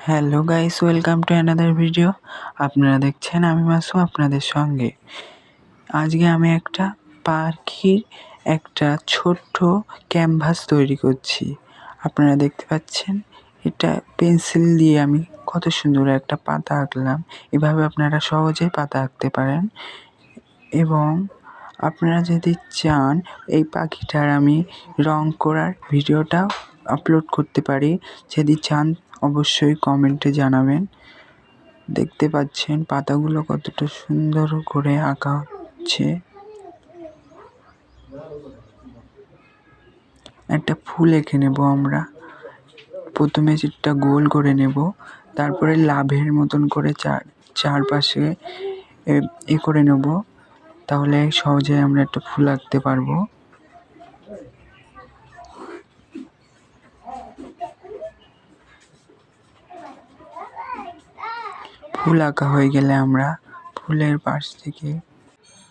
Hello guys, welcome to another video. আপনারা দেখছেন আমি মাসুম আপনাদের সঙ্গে। আজকে আমি একটা পাখির একটা ছোট্ট ক্যানভাস তৈরি করছি। আপনারা দেখতে পাচ্ছেন, এটা পেন্সিল দিয়ে আমি কত সুন্দর একটা পাতা আঁকলাম। এভাবে আপনারা সহজেই পাতা আঁকতে পারেন। এবং আপনারা যদি চান এই পাখিটার আমি রং করার ভিডিওটা আপলোড করতে পারি, যদি চান অবশ্যই কমেন্টে জানাবেন। দেখতে পাচ্ছেন পাতাগুলো কতটা সুন্দর করে আঁকা হচ্ছে। একটা ফুল এঁকে নেব আমরা। প্রথমে যেটা গোল করে নেব, তারপরে লাভের মতন করে চারপাশে করে নেব। তাহলে সহজে আমরা একটা ফুল আঁকতে পারবো। ফুল আঁকা হয়ে গেলে আমরা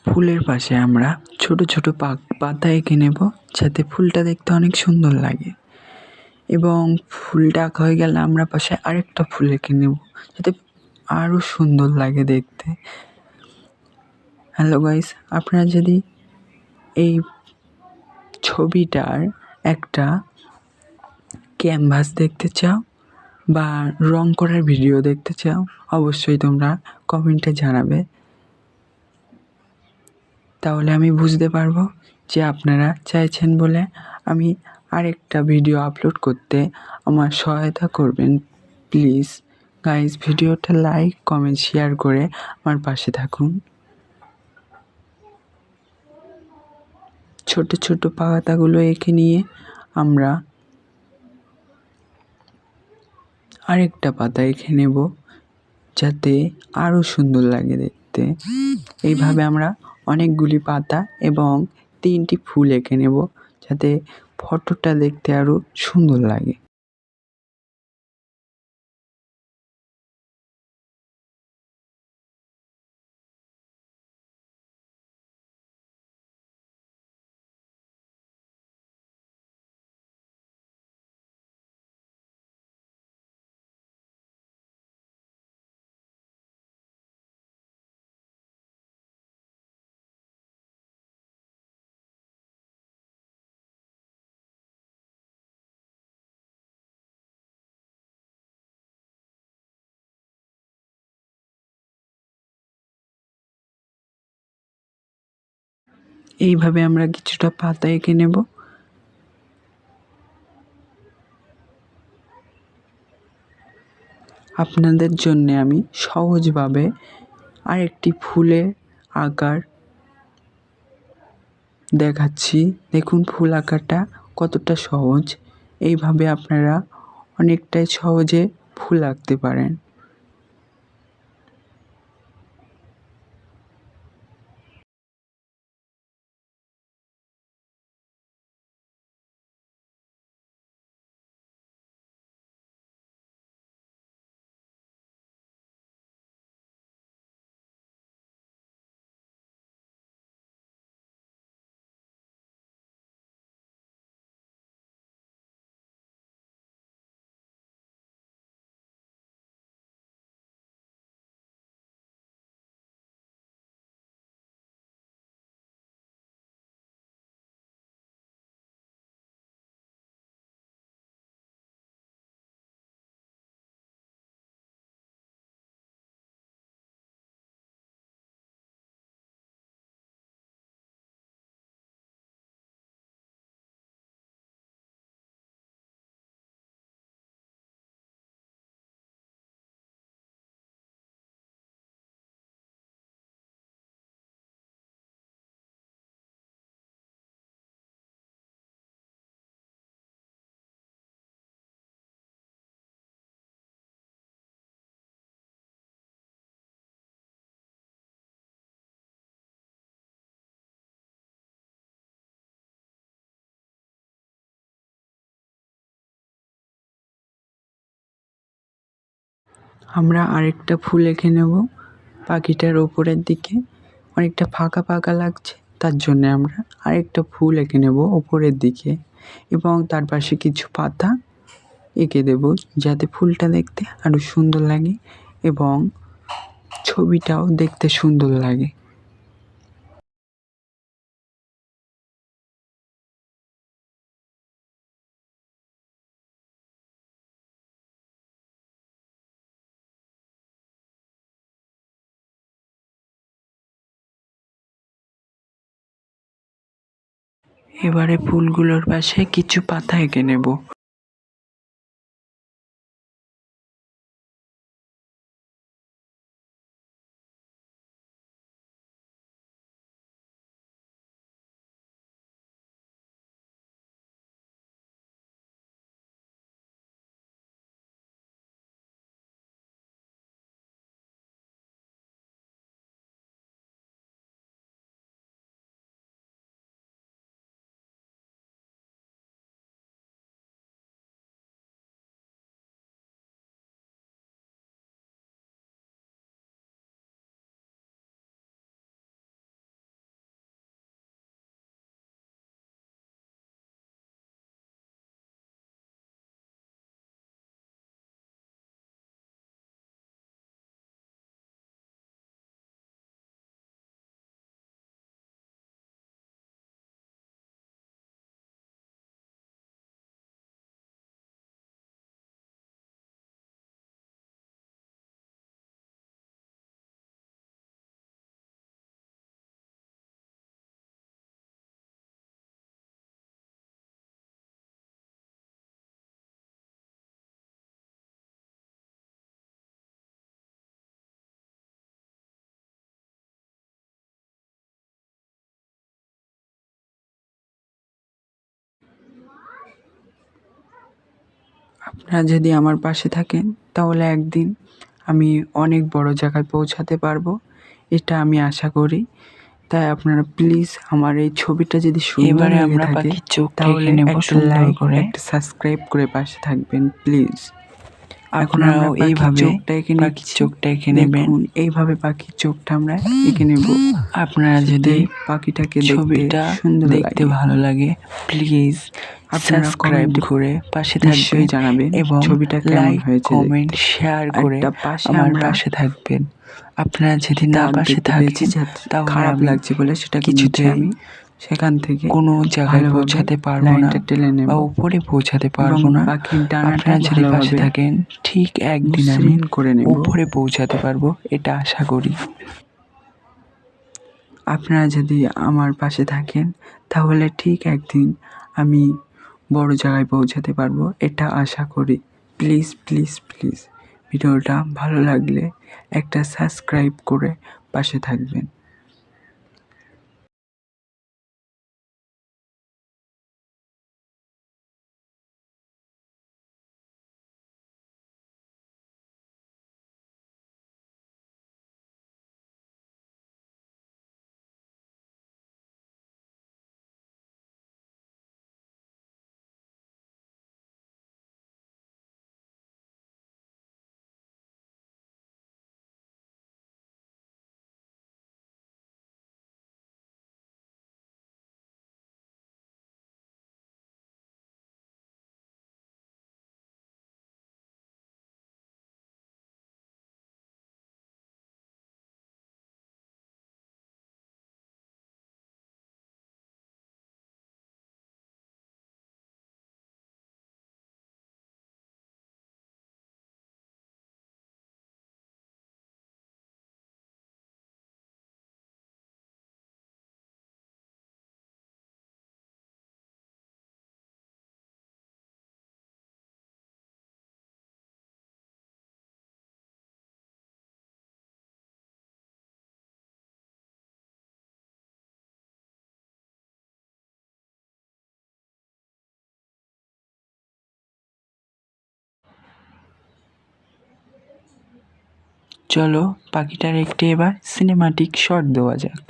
ফুলের পাশে আমরা ছোট ছোট পাতা এঁকে নেব, যাতে ফুলটা দেখতে অনেক সুন্দর লাগে। এবং ফুলটা আঁকা হয়ে গেলে আমরা পাশে আরেকটা ফুল এঁকে নেব, যাতে আরও সুন্দর লাগে দেখতে। হ্যালো গাইস, আপনারা যদি এই ছবিটার একটা ক্যানভাস দেখতে চাও বা রং করার ভিডিও দেখতে চাও, অবশ্যই তোমরা কমেন্টে জানাবে। তাহলে আমি বুঝতে পারবো যে আপনারা চাইছেন বলে আমি আরেকটা ভিডিও আপলোড করতে আমার সহায়তা করবেন। প্লিজ গাইস, ভিডিওটা লাইক কমেন্ট শেয়ার করে আমার পাশে থাকুন। ছোট ছোট পাতাগুলো এঁকে নিয়ে আমরা আরেকটা পাতা এঁকে নেব, যাতে আরও সুন্দর লাগে দেখতে। এইভাবে আমরা অনেকগুলি পাতা এবং 3টি ফুল এঁকে নেব, যাতে ফটোটা দেখতে আরও সুন্দর লাগে। এইভাবে আমরা কিছুটা পাতা এঁকে নেব। আপনাদের জন্য আমি সহজভাবে আরেকটি ফুলে আকার দেখাচ্ছি। দেখুন ফুল আঁকাটা কতটা সহজ। এইভাবে আপনারা অনেকটাই সহজে ফুল আঁকতে পারেন। আমরা আরেকটা ফুল এঁকে নেব। পাখিটার ওপরের দিকে অনেকটা ফাঁকা ফাঁকা লাগছে, তার জন্য আমরা আরেকটা ফুল এঁকে নেব ওপরের দিকে, এবং তার পাশে কিছু পাতা এঁকে দেব, যাতে ফুলটা দেখতে আরো সুন্দর লাগে এবং ছবিটাও দেখতে সুন্দর লাগে। এবারে ফুলগুলোর পাশে কিছু পাতা এঁকে নেব। আপনারা যদি আমার পাশে থাকেন তাহলে একদিন আমি অনেক বড় জায়গায় পৌঁছাতে পারবো, এটা আমি আশা করি। তাই আপনারা প্লিজ আমার এই ছবিটা যদি সুন্দর লেগে থাকে তাহলে একটা লাইক, একটা সাবস্ক্রাইব করে পাশে থাকবেন প্লিজ। এখন আমরা এইভাবে চোখটা এঁকে নেবেন। এইভাবে পাখির চোখটা আমরা এঁকে নেব। আপনারা যদি পাখিটাকে ছবিটা দেখতে ভালো লাগে প্লিজ সাবস্ক্রাইব করে পাশে থাকবেন জানাবেন এবং ছবিটা কেমন হয়েছে, কমেন্ট শেয়ার করে আমার পাশে থাকবেন। আপনারা যদি না পাশে থাকেন তাহলে খারাপ লাগছে বলে সেটা কিছুতে আমি সেখান থেকে কোনো জায়গায় পৌঁছাতে পারবো না বা উপরে পৌঁছাতে পারবো না। আপনারা যদি পাশে থাকেন ঠিক একদিন আমি উপরে পৌঁছাতে পারবো, এটা আশা করি। আপনারা যদি আমার পাশে থাকেন তাহলে ঠিক একদিন আমি বড় জায়গায় পৌঁছাতে পারবো, এটা আশা করি। প্লিজ প্লিজ প্লিজ ভিডিওটা ভালো লাগলে একটা সাবস্ক্রাইব করে পাশে থাকবেন। চলো পাখিটার একটি এবার সিনেমাটিক শট দেওয়া যাক।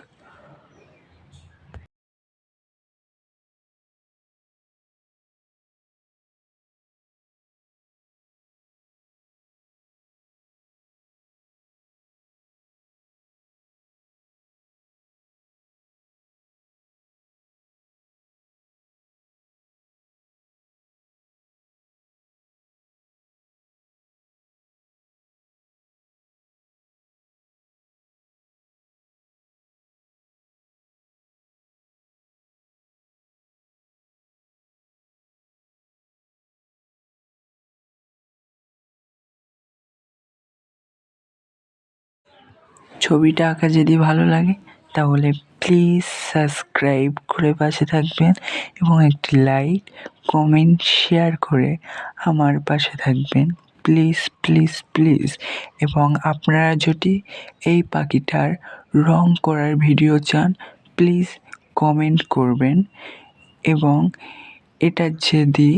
ছবিটা আঁকা যদি ভালো লাগে তাহলে প্লিজ সাবস্ক্রাইব করে পাশে থাকবেন এবং একটি লাইক কমেন্ট শেয়ার করে আমার পাশে থাকবেন প্লিজ প্লিজ প্লিজ। এবং আপনারা যদি এই পাখিটার রং করার ভিডিও চান প্লিজ কমেন্ট করবেন। এবং এটা যদি